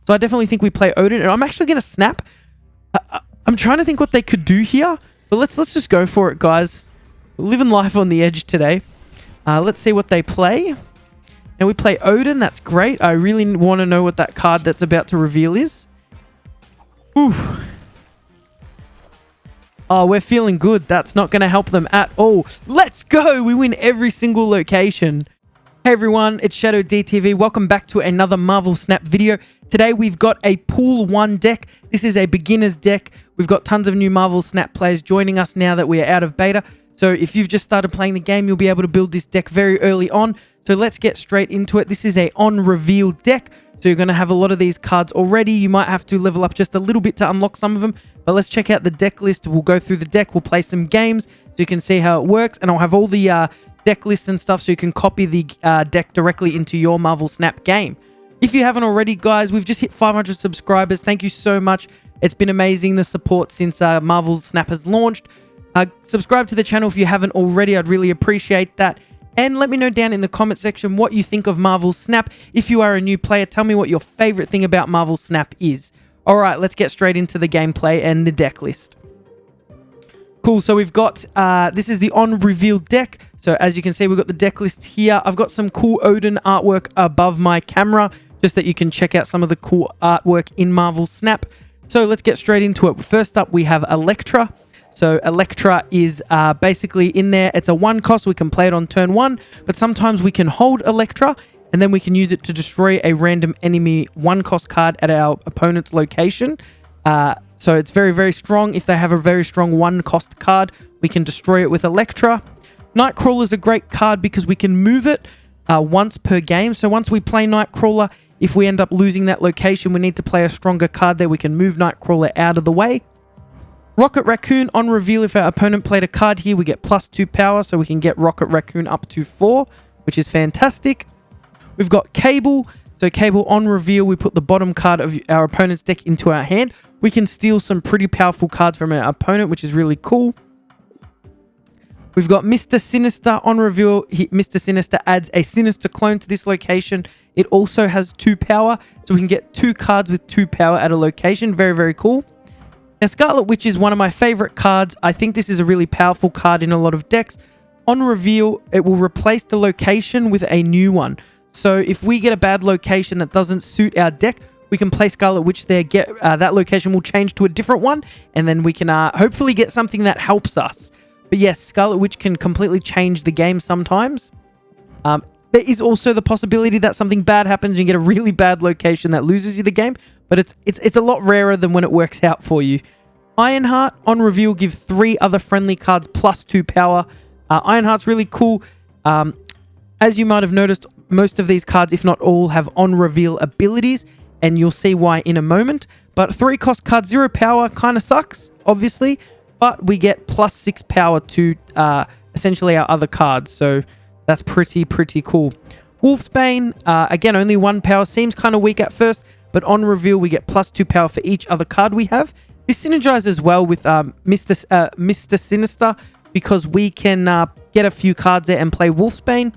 So I definitely think we play Odin, and I'm actually going to snap. I'm trying to think what they could do here, but let's just go for it, guys. We're living life on the edge today. Let's see what they play. And we play Odin. That's great. I really want to know what that card that's about to reveal is. Ooh. Oh, we're feeling good. That's not going to help them at all. Let's go. We win every single location. Hey everyone, it's ShadowDTV. Welcome back to another Marvel Snap video. Today we've got a Pool 1 deck. This is a beginner's deck. We've got tons of new Marvel Snap players joining us now that we are out of beta. So if you've just started playing the game, you'll be able to build this deck very early on. So let's get straight into it. This is a on-reveal deck. So you're going to have a lot of these cards already. You might have to level up just a little bit to unlock some of them. But let's check out the deck list. We'll go through the deck. We'll play some games so you can see how it works. And I'll have all the deck lists and stuff so you can copy the deck directly into your Marvel Snap game. If you haven't already, guys, we've just hit 500 subscribers. Thank you so much. It's been amazing, the support since Marvel Snap has launched. Subscribe to the channel if you haven't already. I'd really appreciate that. And let me know down in the comment section what you think of Marvel Snap. If you are a new player, tell me what your favorite thing about Marvel Snap is. All right, let's get straight into the gameplay and the deck list. Cool, so we've got, this is the on-reveal deck. So as you can see, we've got the deck list here. I've got some cool Odin artwork above my camera, just that you can check out some of the cool artwork in Marvel Snap. So let's get straight into it. First up, we have Elektra. So Elektra is basically in there. It's a 1 cost. We can play it on turn 1, but sometimes we can hold Elektra, and then we can use it to destroy a random enemy 1 cost card at our opponent's location. So it's very, very strong. If they have a very strong 1 cost card, we can destroy it with Elektra. Nightcrawler is a great card because we can move it once per game. So once we play Nightcrawler, if we end up losing that location, we need to play a stronger card there. We can move Nightcrawler out of the way. Rocket Raccoon, on reveal, if our opponent played a card here, we get +2 power, so we can get Rocket Raccoon up to 4, which is fantastic. We've got Cable. So Cable, on reveal, we put the bottom card of our opponent's deck into our hand. We can steal some pretty powerful cards from our opponent, which is really cool. We've got Mr. Sinister. On reveal, Mr. Sinister adds a Sinister clone to this location. It also has 2 power, so we can get 2 cards with 2 power at a location. Very, very cool. Now, Scarlet Witch is one of my favorite cards. I think this is a really powerful card in a lot of decks. On reveal, it will replace the location with a new one. So if we get a bad location that doesn't suit our deck, we can play Scarlet Witch there, get that location will change to a different one, and then we can hopefully get something that helps us. But yes, Scarlet Witch can completely change the game sometimes. There is also the possibility that something bad happens and you get a really bad location that loses you the game, but it's a lot rarer than when it works out for you. Ironheart, on reveal, give 3 other friendly cards +2 power. Ironheart's really cool. As you might have noticed, most of these cards, if not all, have on-reveal abilities, and you'll see why in a moment. But 3 cost cards, 0 power, kind of sucks, obviously, but we get +6 power to essentially our other cards, so that's pretty cool. Wolfsbane, again, only 1 power, seems kind of weak at first, but on reveal, we get +2 power for each other card we have. This synergizes well with Mr. Sinister, because we can get a few cards there and play Wolfsbane.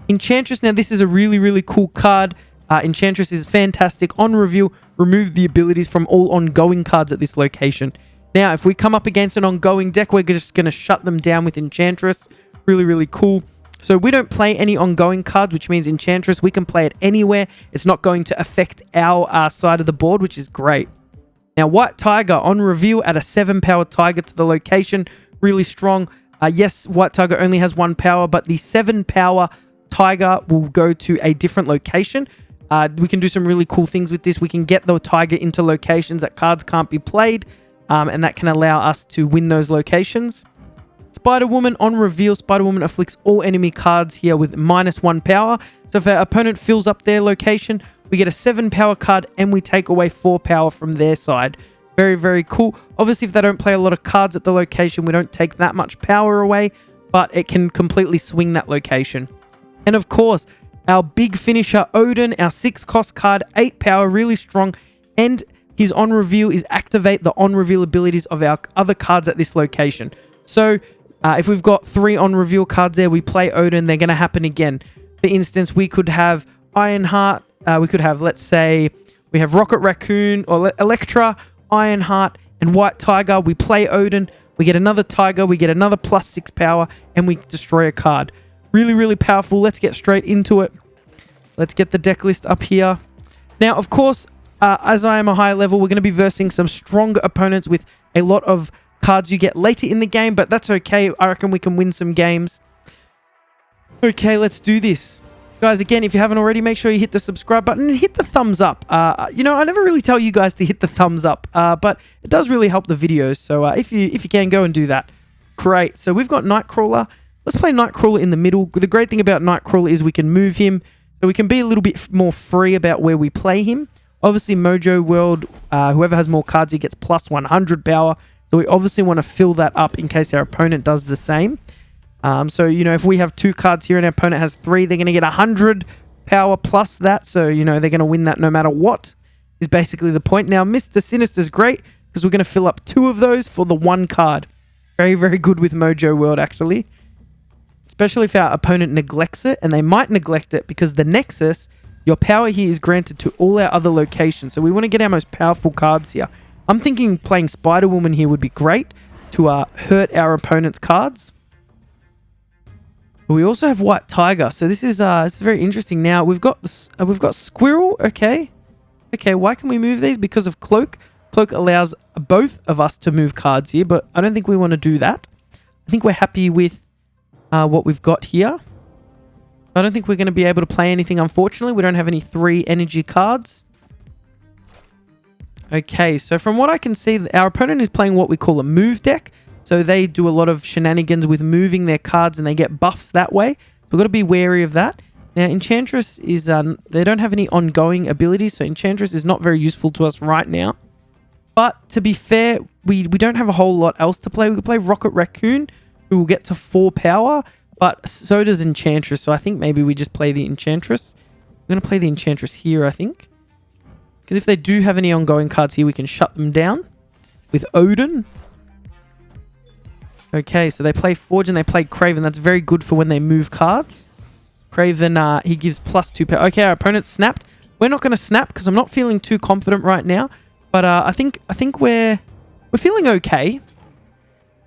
Enchantress, now this is a really cool card. Enchantress is fantastic. On reveal, remove the abilities from all ongoing cards at this location. Now, if we come up against an ongoing deck, we're just going to shut them down with Enchantress. Really cool. So we don't play any ongoing cards, which means Enchantress, we can play it anywhere. It's not going to affect our side of the board, which is great. Now, White Tiger, on reveal, add a 7 power Tiger to the location. Really strong. Yes, White Tiger only has 1 power, but the 7 power Tiger will go to a different location. We can do some really cool things with this. We can get the Tiger into locations that cards can't be played, and that can allow us to win those locations. Spider-Woman, on reveal, Spider-Woman afflicts all enemy cards here with -1 power. So if our opponent fills up their location, we get a 7 power card and we take away 4 power from their side. Very cool. Obviously, if they don't play a lot of cards at the location, we don't take that much power away, but it can completely swing that location. And of course, our big finisher, Odin, our 6 cost card, 8 power, really strong, and his on reveal is activate the on reveal abilities of our other cards at this location. So if we've got 3 on reveal cards there, we play Odin, they're going to happen again. For instance, we could have Ironheart, we could have, let's say, We have Rocket Raccoon, or Electra, Ironheart, and White Tiger. We play Odin. We get another Tiger. We get another +6 power, and we destroy a card. Really, really powerful. Let's get straight into it. Let's get the deck list up here. Now, of course, as I am a high level, we're going to be versing some stronger opponents with a lot of cards you get later in the game, but that's okay. I reckon we can win some games. Okay, let's do this. Guys, again, if you haven't already, make sure you hit the subscribe button and hit the thumbs up. You know, I never really tell you guys to hit the thumbs up, but it does really help the videos. So if you can, go and do that. Great. So we've got Nightcrawler. Let's play Nightcrawler in the middle. The great thing about Nightcrawler is we can move him, so we can be a little bit more free about where we play him. Obviously, Mojo World, whoever has more cards, he gets +100 power. So we obviously want to fill that up in case our opponent does the same. So, you know, if we have 2 cards here and our opponent has 3, they're going to get 100 power plus that. So, you know, they're going to win that no matter what, is basically the point. Now, Mr. Sinister's great because we're going to fill up 2 of those for the 1 card. Very, very good with Mojo World, actually. Especially if our opponent neglects it, and they might neglect it because the Nexus, your power here is granted to all our other locations. So we want to get our most powerful cards here. I'm thinking playing Spider-Woman here would be great to hurt our opponent's cards. We also have White Tiger, so this is it's very interesting. Now we've got Squirrel. Okay, why can we move these? Because of Cloak. Cloak allows both of us to move cards here, but I don't think we want to do that. I think we're happy with what we've got here. I don't think we're going to be able to play anything. Unfortunately, we don't have any 3 energy cards. Okay, so from what I can see, our opponent is playing what we call a move deck. So they do a lot of shenanigans with moving their cards and they get buffs that way. We've got to be wary of that. Now, Enchantress is, they don't have any ongoing abilities, so Enchantress is not very useful to us right now. But to be fair, we don't have a whole lot else to play. We could play Rocket Raccoon, who will get to 4 power, but so does Enchantress. So I think maybe we just play the Enchantress. I'm going to play the Enchantress here, I think. Because if they do have any ongoing cards here, we can shut them down with Odin. Okay, so they play Forge and they play Craven. That's very good for when they move cards. Craven, he gives +2 power. Okay, our opponent snapped. We're not going to snap because I'm not feeling too confident right now. But I think we're feeling okay.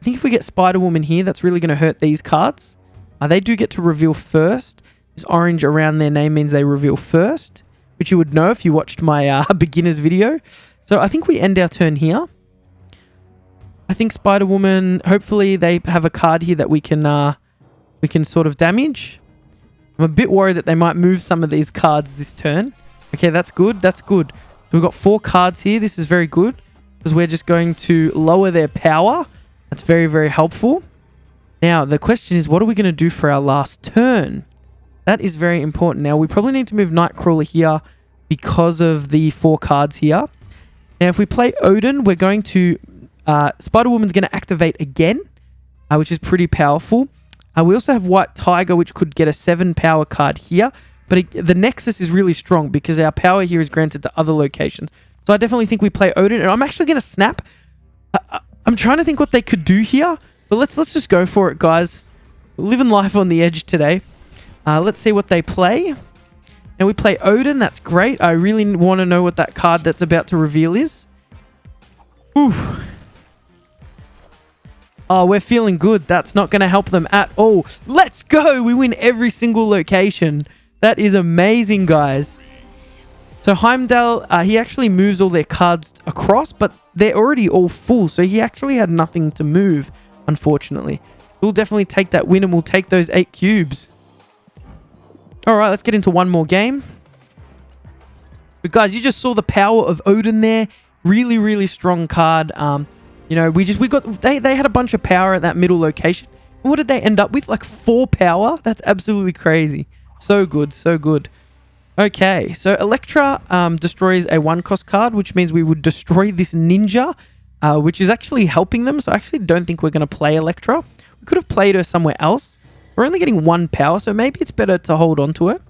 I think if we get Spider-Woman here, that's really going to hurt these cards. They do get to reveal first. This orange around their name means they reveal first, which you would know if you watched my beginner's video. So I think we end our turn here. I think Spider-Woman, hopefully they have a card here that we can sort of damage. I'm a bit worried that they might move some of these cards this turn. Okay, that's good. That's good. We've got 4 cards here. This is very good because we're just going to lower their power. That's very, very helpful. Now, the question is, what are we going to do for our last turn? That is very important. Now, we probably need to move Nightcrawler here because of the 4 cards here. Now, if we play Odin, we're going to... Spider-Woman's going to activate again, which is pretty powerful. We also have White Tiger, which could get a 7 power card here. But the Nexus is really strong because our power here is granted to other locations. So I definitely think we play Odin. And I'm actually going to snap. I'm trying to think what they could do here. But let's just go for it, guys. We're living life on the edge today. Let's see what they play. Now we play Odin. That's great. I really want to know what that card that's about to reveal is. Ooh. Oh, we're feeling good. That's not going to help them at all. Let's go. We win every single location. That is amazing, guys. So Heimdall, he actually moves all their cards across, but they're already all full. So he actually had nothing to move, unfortunately. We'll definitely take that win and we'll take those 8 cubes. All right, let's get into one more game. But guys, you just saw the power of Odin there. Really, really strong card. You know, they had a bunch of power at that middle location. And what did they end up with? Like 4 power? That's absolutely crazy. So good, so good. Okay, so Electra destroys a 1-cost card, which means we would destroy this ninja, which is actually helping them. So I actually don't think we're going to play Electra. We could have played her somewhere else. We're only getting 1 power, so maybe it's better to hold on to it.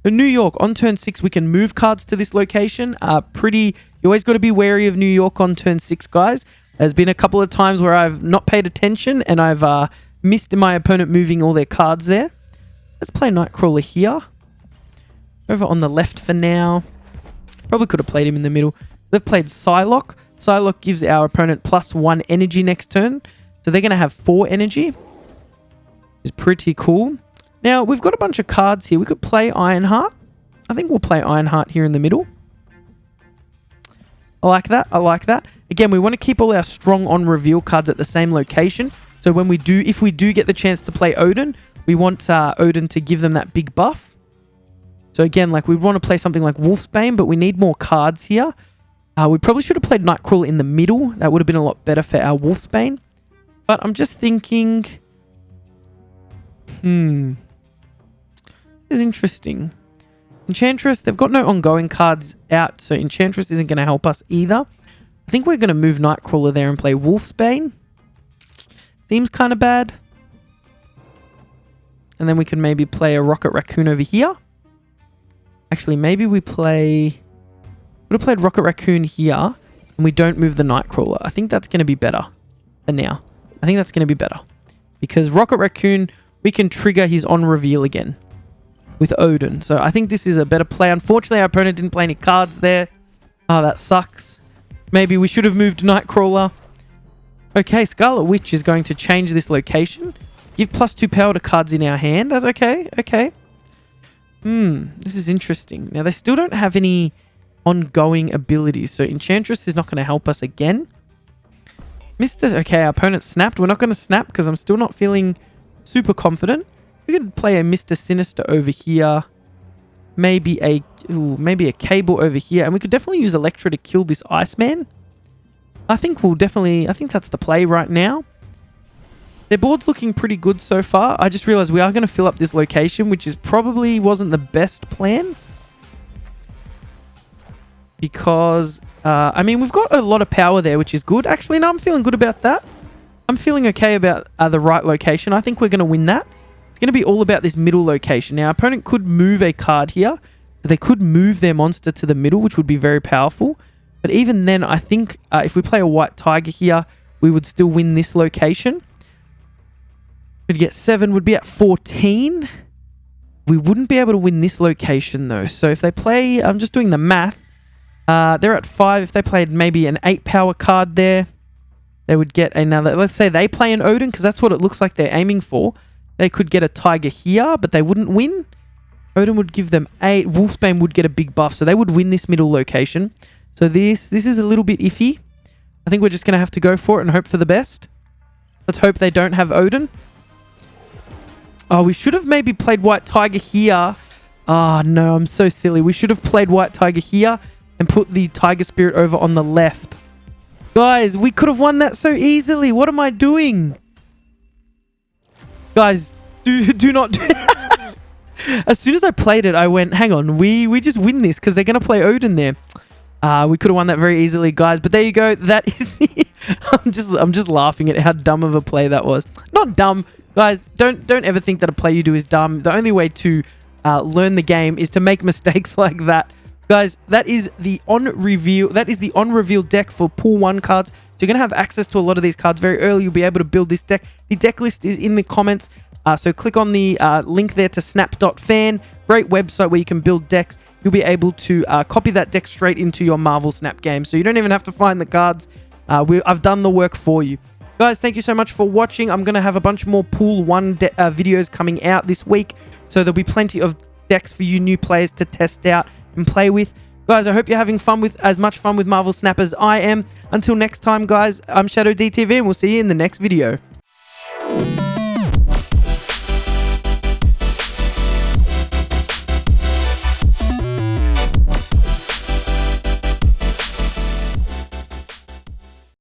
In New York, on turn 6, we can move cards to this location. You always got to be wary of New York on turn 6, guys. There's been a couple of times where I've not paid attention and I've missed my opponent moving all their cards there. Let's play Nightcrawler here. Over on the left for now. Probably could have played him in the middle. They've played Psylocke. Psylocke gives our opponent +1 energy next turn. So they're going to have 4 energy. It's pretty cool. Now, we've got a bunch of cards here. We could play Ironheart. I think we'll play Ironheart here in the middle. I like that. I like that. Again, we want to keep all our strong on reveal cards at the same location. So when we do, if we do get the chance to play Odin, we want Odin to give them that big buff. So again, like we want to play something like Wolfsbane, but we need more cards here. We probably should have played Nightcrawler in the middle. That would have been a lot better for our Wolfsbane. But I'm just thinking... This is interesting. Enchantress, they've got no ongoing cards out, so Enchantress isn't going to help us either. I think we're going to move Nightcrawler there and play Wolfsbane. Seems kind of bad. And then we can maybe play a Rocket Raccoon over here. Actually, maybe we play... Would have played Rocket Raccoon here, and we don't move the Nightcrawler. I think that's going to be better for now. I think that's going to be better. Because Rocket Raccoon, we can trigger his on-reveal again with Odin. So I think this is a better play. Unfortunately, our opponent didn't play any cards there. Oh, that sucks. Maybe we should have moved Nightcrawler. Okay, Scarlet Witch is going to change this location. Give +2 power to cards in our hand. That's okay. Okay. This is interesting. Now, they still don't have any ongoing abilities. So Enchantress is not going to help us again. Okay, our opponent snapped. We're not going to snap because I'm still not feeling super confident. We could play a Mr. Sinister over here. Maybe a Cable over here. And we could definitely use Electra to kill this Iceman. I think that's the play right now. Their board's looking pretty good so far. I just realized we are going to fill up this location, which is probably wasn't the best plan. Because, I mean, we've got a lot of power there, which is good. Actually, no, I'm feeling good about that. I'm feeling okay about the right location. I think we're going to win that. It's going to be all about this middle location. Now, our opponent could move a card here. They could move their monster to the middle, which would be very powerful. But even then, I think if we play a White Tiger here, we would still win this location. We'd get 7, would be at 14. We wouldn't be able to win this location, though. So if they play, I'm just doing the math. They're at 5. If they played maybe an 8 power card there, they would get another... Let's say they play an Odin, because that's what it looks like they're aiming for. They could get a Tiger here, but they wouldn't win. Odin would give them 8. Wolfsbane would get a big buff, so they would win this middle location. So this is a little bit iffy. I think we're just going to have to go for it and hope for the best. Let's hope they don't have Odin. Oh, we should have maybe played White Tiger here. Oh, no, I'm so silly. We should have played White Tiger here and put the Tiger Spirit over on the left. Guys, we could have won that so easily. What am I doing? Guys, do not... As soon as I played it, I went, hang on, we just win this because they're going to play Odin there. We could have won that very easily, guys. But there you go. That is the... I'm just laughing at how dumb of a play that was. Not dumb. Guys, don't ever think that a play you do is dumb. The only way to learn the game is to make mistakes like that. Guys, that is the on-reveal. That is the on-reveal deck for Pool 1 cards. So you're going to have access to a lot of these cards very early. You'll be able to build this deck. The deck list is in the comments. So click on the link there to snap.fan. Great website where you can build decks. You'll be able to copy that deck straight into your Marvel Snap game. So you don't even have to find the cards. I've done the work for you. Guys, thank you so much for watching. I'm going to have a bunch more Pool 1 videos coming out this week. So there'll be plenty of decks for you new players to test out and play with. Guys, I hope you're having fun with as much fun with Marvel Snap as I am. Until next time, guys, I'm ShadowDTV and we'll see you in the next video.